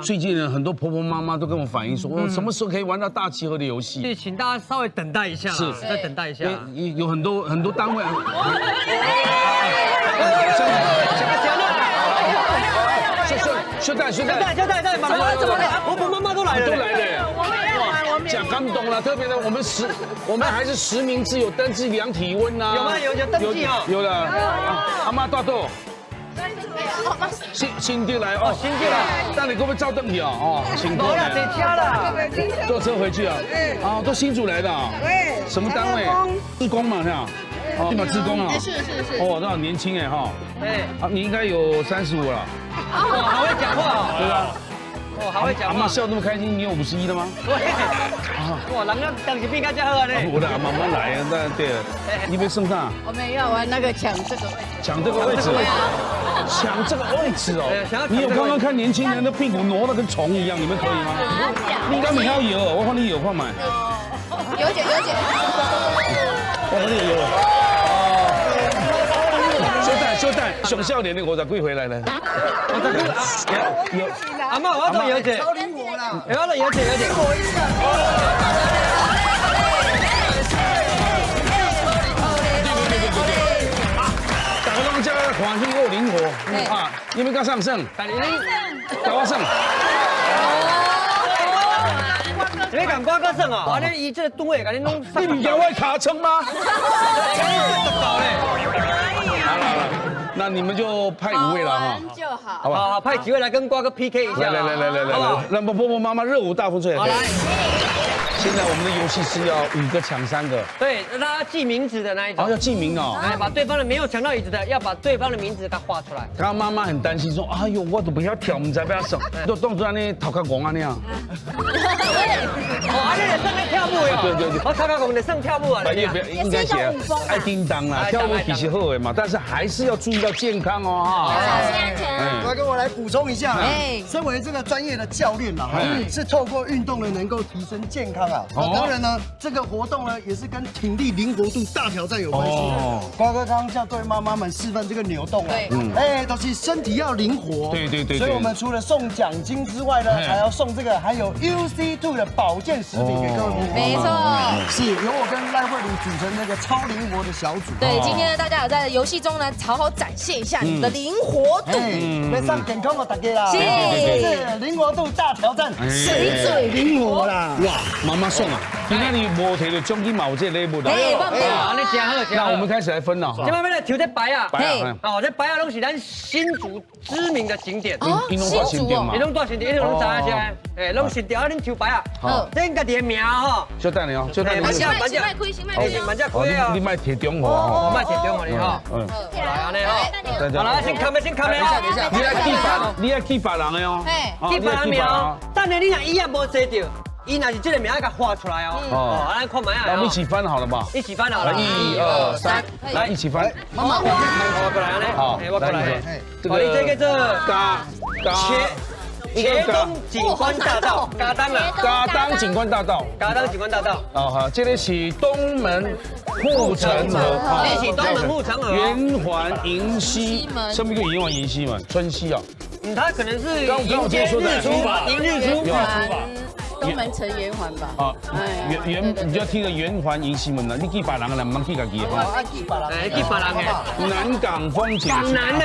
最近呢，很多婆婆妈妈都跟我反映说，我什么时候可以玩到大集合的游戏？所以请大家稍微等待一下，是再等待一下。有很多单位。休带，妈妈怎么了？婆婆妈妈都来了，讲感动了，特别的，我们还是实名制有登记量体温呐。有吗？有登记哦。有了。阿妈大豆。新进来哦，新进来，那你给我们照灯体哦，辛苦了，得掐了，坐车回去啊，啊，都新竹来的啊，什么单位？志工嘛，这样，哦，你把志工啊，是，哦，那很年轻哎哈，啊，你应该有35了，哇，好会讲话，对吧？哦，好会讲话。阿妈笑那么开心，你有51了吗？哇，人家当时比较好啊呢。我的阿妈妈来啊，那对了，你没送上？我没有，我那个抢这个位置。抢这个位置。抢这个位置哦！你有刚刚看年轻人的屁股挪得跟虫一样，你们可以吗？你刚你还要有，我帮你有看买。有姐。我帮你有。哦。休带，熊笑脸的我咋归回来了？有。阿妈，我要做有姐。超灵活啦！我要做有姐。这个环境又灵活啊！你们刚上胜，搞我胜。你讲瓜哥胜啊？我咧以这个吨位给你弄。你唔讲我卡称吗？好了，那你们就派5位了哈。就好。好不好？好，派几位来跟瓜哥 PK 一下。来，让婆婆妈妈热舞大风吹。好来。现在我们的游戏是要5个抢3个，对，让大家记名字的那一种。哦，要记名哦。哎，把对方的没有抢到椅子的，要把对方的名字给他画出来。刚刚妈妈很担心说，哎呦，我都不要跳，唔知不要手，都动作呢头壳拱啊那样。哦，那上面跳舞哟。对。我头壳拱的上跳舞啊。应该写爱叮当啦，跳舞比较好的嘛，但是还是要注意到健康哦哈。小心安全。我跟我来补充一下，身为这个专业的教练啦，是透过运动呢能够提升健康啊。当然呢，这个活动呢也是跟体力灵活度大挑战有关系。瓜哥刚刚向各位妈妈们示范这个扭动啊，都是身体要灵活。对。所以我们除了送奖金之外呢，还要送这个还有 UC2 的保健食品给各位。没错。是由我跟赖慧茹组成那个超灵活的小组。对，今天呢，大家有在游戏中呢，好好展现一下你们的灵活度。要上健康的大家啦。是灵活度大挑战，谁最灵活啦？哇，妈妈送啊！今天你无摕到奖金嘛，有这礼物啦。你真好。那我们开始来分了。今晚要来抽这牌啊！哦，这牌啊，拢是咱新竹知名的景点。新竹哦。你拢多新店，你拢知啊？哎，拢新店啊，恁抽牌啊。好。这家己的名吼。就带你哦，就带你。慢只开哦，你卖铁中哦。卖铁中哦，你哈。来安尼哈。好了，先看啊。你要记别人的哦。记别人名哦。等下你若伊也无写到，伊若是这个名要甲画出来哦。哦，咱看卖啊。那我们一起翻好了吧？一起翻好了。1、2、3，来一起翻。妈妈，我过来安尼。好，我过来。这个这个茄东景观大道，嘎当啊，嘎当景观大道，哦好，这里是东门护城河，这是东门护城河，圆环银溪，什么叫圆环银溪嘛？春溪啊，它可能是刚我今天说的迎日出吧。东门城圆环吧。啊，你就要听个圆环银溪门了，你记别人的，唔通记家己哈。记别人的。南港风情。港南啊。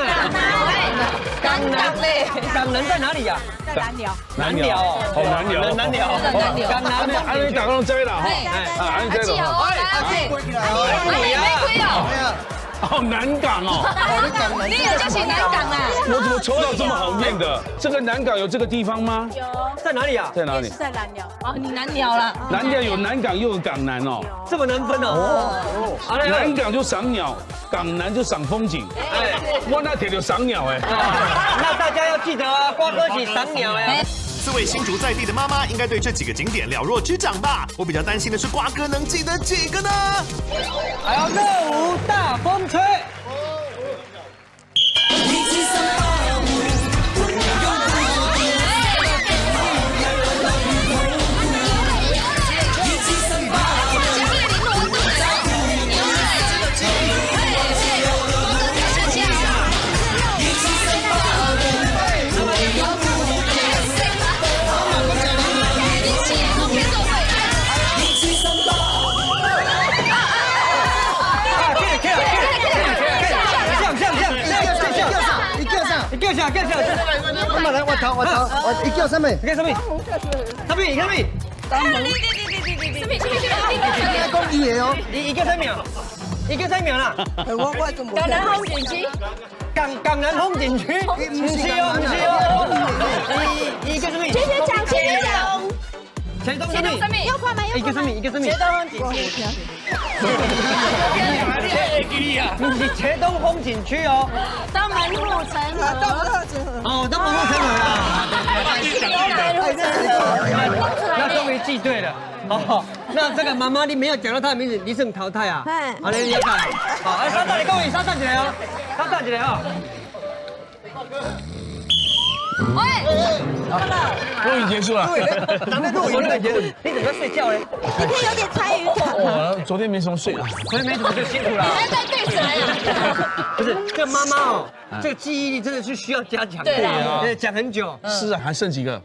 港南在哪里呀？在南寮。南寮哦，南寮。港南的，安尼大家拢知啦哈。安尼知啦。哦，南港哦，你也就写南港啦。我怎么抽到这么好念的？这个南港有这个地方吗？有。在哪里啊？在南寮。哦，你南寮了。南寮有南港又有港南哦，这么难分哦。南港就赏鸟，港南就赏风景。哎，我那铁就赏鸟哎。那大家要记得啊，瓜哥是赏鸟哎。4位新竹在地的妈妈应该对这几个景点了若指掌吧？我比较担心的是瓜哥能记得几个呢？还要热舞大风吹。叫小，妈妈来，我头，我一叫什么？你叫什么？什么？你叫什么？讲伊的哦，伊叫什么？伊叫什么啦？我怎么？港南风景区，港南风景区，不是哦，伊叫什么？学姐讲前东，前东什么？要快吗？一个什么？一个什么？前东风景区，不是前东风景区哦，到门户城河，哦，到门户城河啊。门户城河，那终于记对了。哦，那这个妈妈你没有讲到她的名字，你是淘汰啊？好，你要看。好，哎，稍等，你各位，稍等起来哦，稍等起来哦。录影结束了。咱们录影了，你怎么睡觉嘞？你可以有点参与感。我昨天没什么睡，所以没怎么就辛苦了。你在对谁啊？不是，这妈妈哦，这个记忆力真的是需要加强。对啊，讲很久。是啊，还剩几个？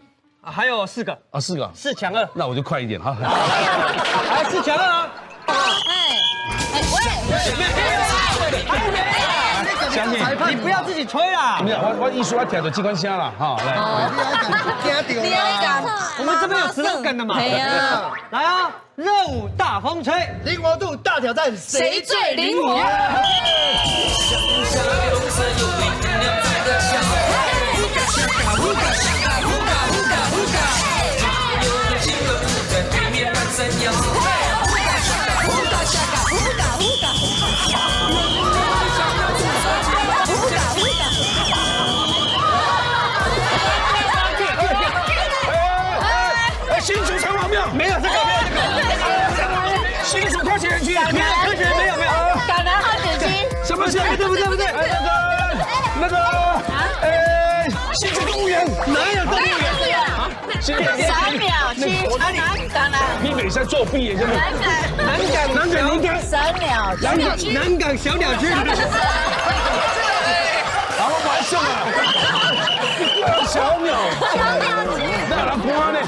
还有4个啊，4个，4强2，那我就快一点哈。还4强2啊！相信你不要自己吹啦。我艺术要调的机关枪了哈，来。你要讲，我们这边有slogan的嘛。对呀。来啊，热舞大风吹，灵活度大挑战，谁最灵活？新竹城隍庙没有这个，新竹科学园区，科学没有。港南风景区，什么是？不对，那个，新竹动物园哪有动物园？3秒区，港南，你每次作弊也真的。南港3秒区，南港小鸟区。然后玩什么？小鸟，那人看呢？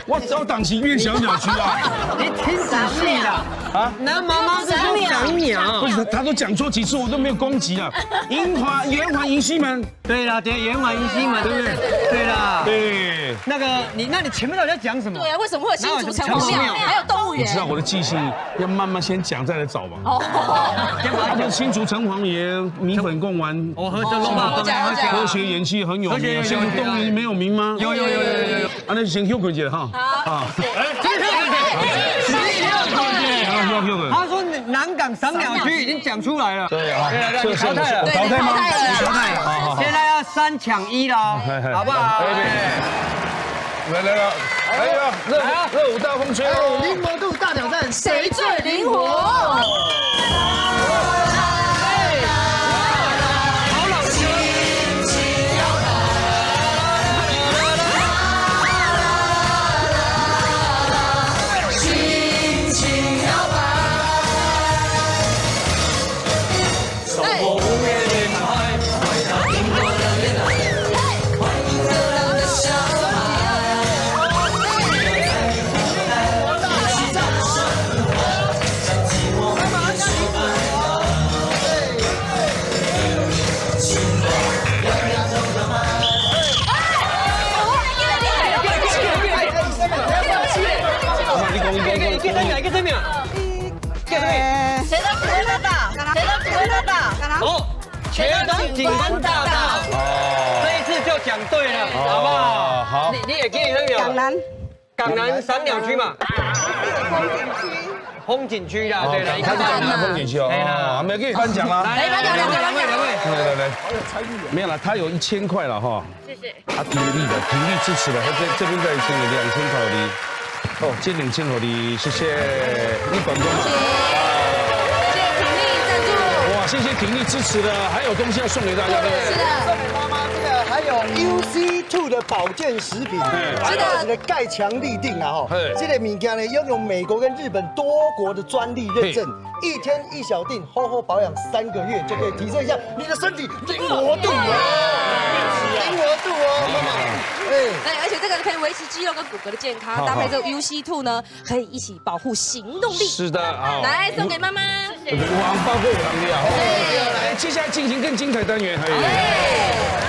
我找档期约小鸟区啊！你听仔细啦！啊，那妈妈是说3秒，不是他都讲错几次，我都没有攻击啊！圆环银溪门，对啦，圆环银溪门，对不对？对啦，对。那你前面到底在讲什么？对啊，为什么会有新竹城隍庙，还有动物园？你知道我的记性要慢慢先讲再来找嘛。哦，他们新竹城隍爷米粉贡丸，我喝这龙马科学园区很有名，新竹动物园没有名吗？有。啊，那就先 Q 姐哈。好，他说南港赏鸟区已经讲出来了。对啊，你淘汰了，淘汰吗？你淘汰了。现在要3抢1了，好不好？来了，热舞大风吹哦！灵活度大挑战，谁最灵活？前东景观大道，这一次就讲对了，好不好？好，你也可以那个港南赏鸟区嘛，风景区啦，对了，他讲的风景区哦，没有给你颁奖啦，来，两位，来，没有了，他有1000块了哈，谢谢，他挺力支持的，他这边再请你2000块的，哦，这2000块的，谢谢，1本钟。谢谢挺力支持的，还有东西要送给大家，对不对？是的，送给妈妈这个还有 UC2 的保健食品，还有这个钙强力定啊哈，这个物件呢拥有美国跟日本多国的专利认证，1天1小锭，好好保养3个月就可以提升一下你的身体灵活度哦，灵活度哦，妈妈，对，而且这个可以维持肌肉跟骨骼的健康，搭配这个 UC2 呢，可以一起保护行动力。是的，好，来送给妈妈，我包括我的啊。对，来，接下来进行更精彩单元，哎。